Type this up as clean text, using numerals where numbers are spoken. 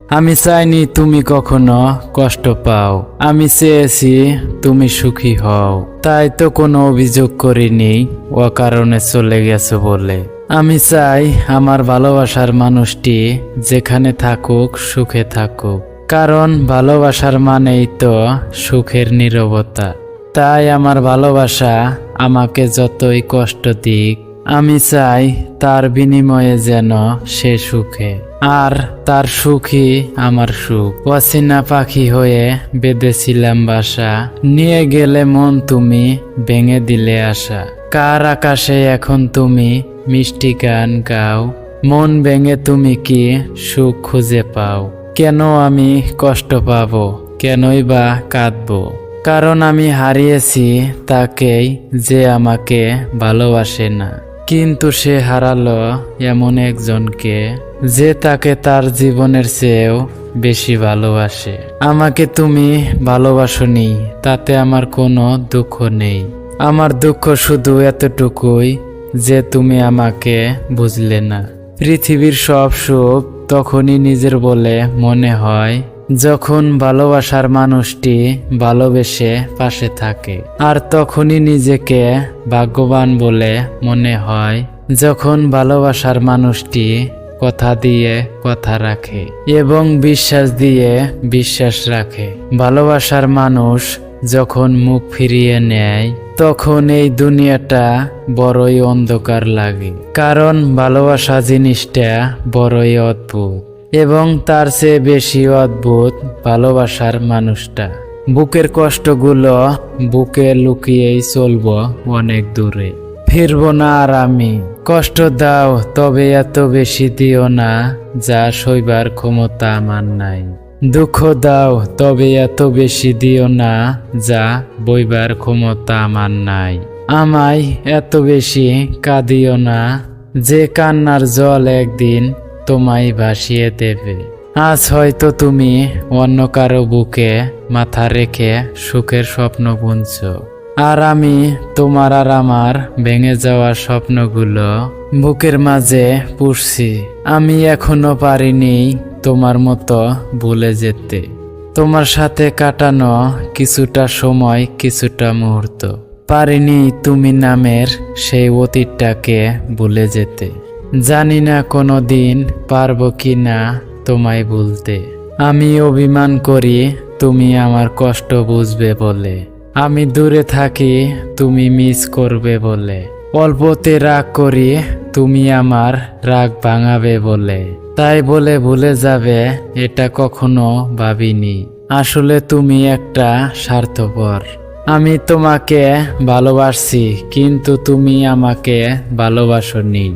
আমি চাইনি তুমি কখনো কষ্ট পাও, আমি চেয়েছি তুমি সুখী হও। তাই তো কোনো অভিযোগ করিনি অকারণে চলে গেছো বলে। আমি চাই আমার ভালোবাসার মানুষটি যেখানে থাকুক সুখে থাকুক, কারণ ভালোবাসার মানেই তো সুখের নীরবতা। তাই আমার ভালোবাসা আমাকে যতই কষ্ট দিক, আমি চাই তার বিনিময়ে যেন সে সুখে, আর তার সুখই আমার সুখ। অচেনা পাখি হয়ে বেঁধেছিলাম বাসা, নিয়ে গেলে মন তুমি ভেঙে দিলে আশা। কার আকাশে এখন তুমি মিষ্টি গান গাও, মন ভেঙে তুমি কি সুখ খুঁজে পাও? কেন আমি কষ্ট পাবো, কেনই বা কাঁদবো? কারণ আমি হারিয়েছি তাকেই যে আমাকে ভালোবাসে না, কিন্তু সে হারালো এমন একজনকে যে তাকে তার জীবনের চেয়েও বেশি ভালোবাসে। আমাকে তুমি ভালোবাসোনি, তাতে আমার কোনো দুঃখ নেই। আমার দুঃখ শুধু এতটুকুই যে তুমি আমাকে বুঝলে না। পৃথিবীর সব সুখ তখনই নিজের বলে মনে হয় যখন ভালোবাসার মানুষটি ভালোবেসে পাশে থাকে, আর তখনই নিজেকে ভাগ্যবান বলে মনে হয় যখন ভালোবাসার মানুষটি কথা দিয়ে কথা রাখে এবং বিশ্বাস দিয়ে বিশ্বাস রাখে। ভালোবাসার মানুষ যখন মুখ ফিরিয়ে নেয় তখন এই দুনিয়াটা বড়ই অন্ধকার লাগে, কারণ ভালোবাসা জিনিসটা বড়ই অদ্ভুত, এবং তার চেয়ে বেশি অদ্ভুত ভালোবাসার মানুষটা। বুকের কষ্টগুলো বুকে লুকিয়েই চলবো অনেক দূরে, ফিরবো না আর আমি। কষ্ট দাও তবে এত বেশি দিও না, যা সইবার ক্ষমতা আমার নাই। দুঃখ দাও তবে এত বেশি দিও না, যা বইবার ক্ষমতা আমার নাই। আমায় এত বেশি কাঁদিও না, যে কান্নার জল একদিন তোমায় ভাসিয়ে দেবে। আজ হয়তো তুমি অন্য কারো বুকে মাথা রেখে সুখের স্বপ্ন বুনছো, আর আমি তোমার আর আমার ভেঙে যাওয়া স্বপ্নগুলো বুকের মাঝে পুষছি। আমি এখনো পারিনি তোমার মতো ভুলে যেতে, তোমার সাথে কাটানো কিছুটা সময়, কিছুটা মুহূর্ত। পারিনি তুমি নামের সেই অতীতটাকে ভুলে যেতে। জানি না কোনো দিন পারবো কি না তোমায় ভুলতে। আমি অভিমান করি তুমি আমার কষ্ট বুঝবে বলে, আমি দূরে থাকি তুমি মিস করবে বলে, অল্পতে রাগ করি তুমি আমার রাগ ভাঙাবে বলে। তাই বলে ভুলে যাবে এটা কখনো ভাবিনি। আসলে তুমি একটা স্বার্থপর। আমি তোমাকে ভালোবাসি কিন্তু তুমি আমাকে ভালোবাসোনি।